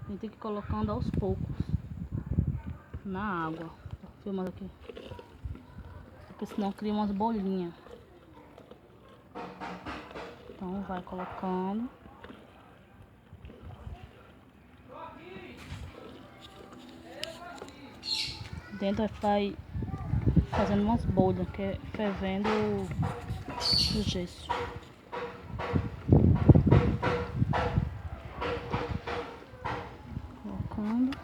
A gente tem que ir colocando aos poucos na água. Tô filmando aqui. Porque senão cria umas bolinhas. Então vai colocando. Dentro vai fazendo umas bolhas, que é fervendo o gesso. Colocando.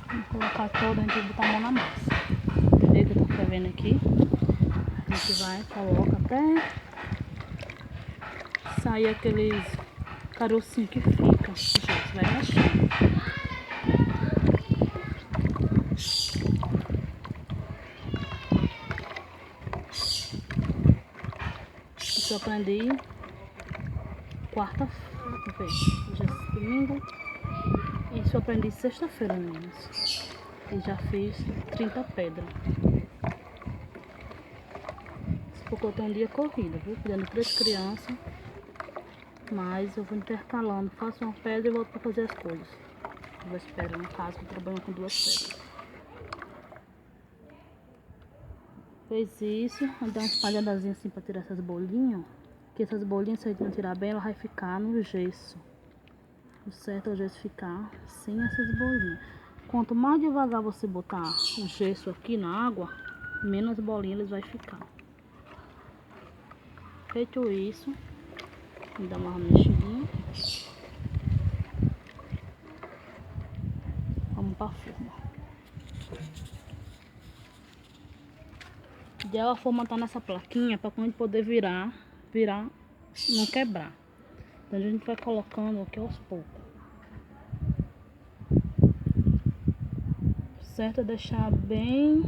Vou colocar toda, a gente botar a mão na massa. Vê que eu tô fervendo aqui. A gente vai, coloca até sair aqueles carocinhos que fica. Gente, vai mexendo. Isso eu aprendi quarta-feira, hoje é domingo. Isso eu aprendi sexta-feira mesmo. E já fiz 30 pedras. Porque eu tenho um dia corrido, viu? Cuidando de 3 crianças. Mas eu vou intercalando. Faço uma pedra e volto para fazer as coisas. 2 pedras, no caso, eu trabalho com 2 pedras. Fez isso, vou dar uma espalhadazinha assim para tirar essas bolinhas. Que essas bolinhas, se a gente não tirar bem, ela vai ficar no gesso. O certo é o gesso ficar sem essas bolinhas. Quanto mais devagar você botar o gesso aqui na água, menos bolinhas eles vai ficar. Feito isso, vou dar uma mexidinha. Vamos para a forma. O ideal a forma tá nessa plaquinha para quando a gente poder virar, não quebrar. Então a gente vai colocando aqui aos poucos. Certo é deixar bem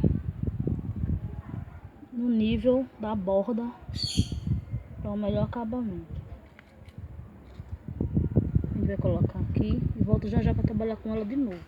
no nível da borda para o melhor acabamento. A gente vai colocar aqui e volto já já para trabalhar com ela de novo.